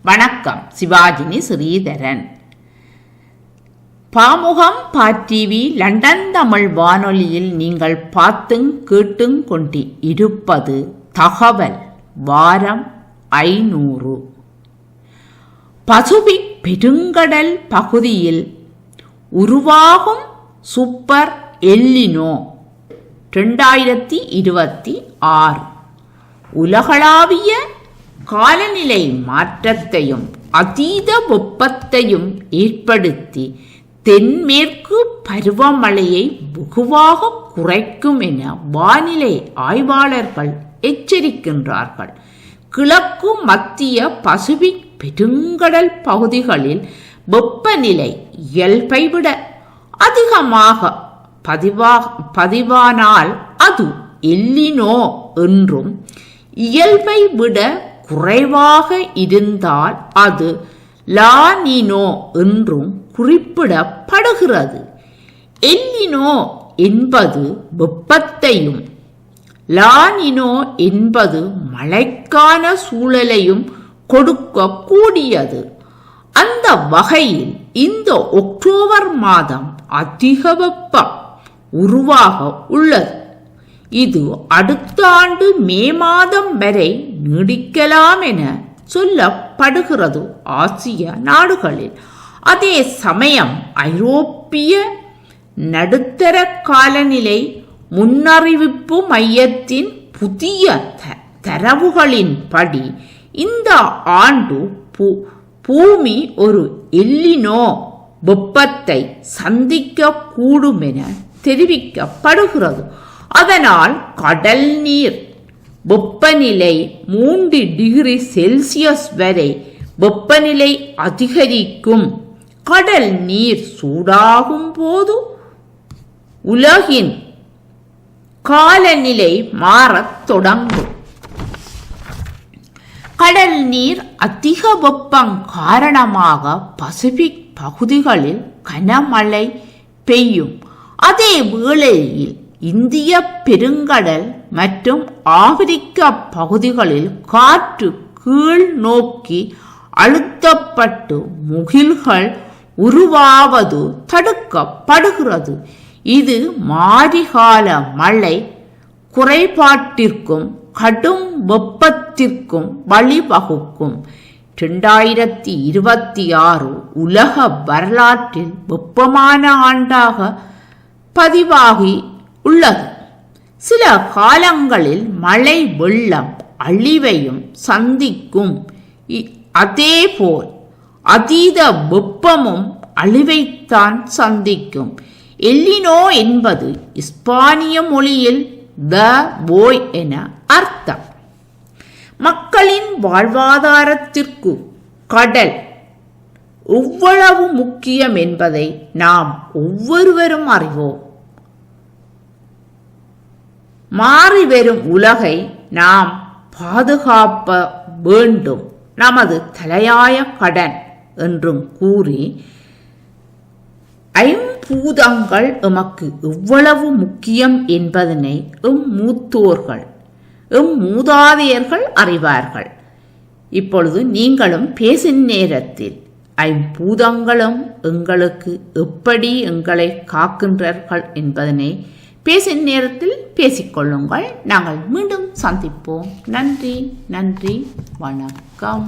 வணக்கம். Sivajini Sridharan. Pamukam TV London Tamil வானொலியில் நீங்கள் பார்த்தும் கேட்டுங் கொண்டு இருப்பது தகவல் வாரம் 500. பசிபிக் பெருங்கடல் பகுதியில் உருவாகும் சூப்பர் எல்லினோ 2026 உலகளாவிய காலநிலை மாற்றத்தையும் அதீத வெப்பத்தையும் ஏற்படுத்தி தென்மேற்கு பருவமழையை வெகுவாக குறைக்கும் என வானிலை ஆய்வாளர்கள் எச்சரிக்கின்றார்கள். கிழக்கு மத்திய பசிபிக் பெருங்கடல் பகுதிகளில் வெப்பநிலை இயல்பை விட அதிகமாக பதிவானால் அது எல்லினோ என்றும், இயல்பை விட குறைவாக இருந்தால் அது லானினோ என்றும் குறிப்பிடப்படுகிறது. எல்லினோ என்பது வெப்பத்தையும், லானினோ என்பது மழைக்கான சூழலையும் கொடுக்கக்கூடியது. அந்த வகையில் இந்த அக்டோபர் மாதம் அதிக வெப்பம் உருவாக உள்ளது. இது அடுத்த ஆண்டு மே மாதம் வரை நீடிக்கலாம் என சொல்லப்படுகிறது ஆசிய நாடுகளில். அதே சமயம் ஐரோப்பிய நடுத்தர காலநிலை முன்னறிவிப்பு மையத்தின் புதிய தரவுகளின்படி இந்த ஆண்டு பூமி ஒரு எல்லினோ வெப்பத்தை சந்திக்க கூடும் என தெரிவிக்கப்படுகிறது. அதனால் கடல் நீர் வெப்பநிலை 3 டிகிரி செல்சியஸ் வரை வெப்பநிலை அதிகரிக்கும். கடல் நீர் சூடாகும் போது உலகின் காலநிலை மாறத் தொடங்கும். கடல் நீர் அதிக வெப்பம் காரணமாக பசிபிக் பகுதிகளில் கனமழை பெய்யும். அதே வேளையில் இந்திய பெருங்கடல் மற்றும் ஆப்பிரிக்க பகுதிகளில் காற்று கீழ் நோக்கி அழுத்தப்பட்டு முகில்கள் உருவாவது தடுக்கப்படுகிறது. இது மாரிகால மழை குறைபாட்டிற்கும் கடும் வெப்பத்திற்கும் வழிவகுக்கும். 2026 உலக வரலாற்றில் வெப்பமான ஆண்டாக பதிவாகி உள்ளது. சில காலங்களில் மழை வெள்ளம் அழிவையும் சந்திக்கும். அதேபோல் அதீத வெப்பமும் அழிவைத்தான் சந்திக்கும். எல்லினோ என்பது இஸ்பானிய மொழியில் த போய் என அர்த்தம். மக்களின் வாழ்வாதாரத்திற்கு கடல் எவ்வளவு முக்கியம் என்பதை நாம் ஒவ்வொருவரும் அறிவோம். மாறிவரும் உலகை நாம் பாதுகாக்க வேண்டும், நமது தலையாய கடன் என்றும் கூறி ஐம்பூதங்கள் எமக்கு எவ்வளவு முக்கியம் என்பதனை மூதாதையர்கள் அறிவார்கள். இப்பொழுது நீங்களும் பேசும் நேரத்தில் ஐம்பூதங்களும் எங்களுக்கு எப்படி எங்களை காக்கின்றார்கள் என்பதனை பேசும் நேரத்தில் பேசிக்கொள்ளுங்கள். நாங்கள் மீண்டும் சந்திப்போம். நன்றி, வணக்கம்.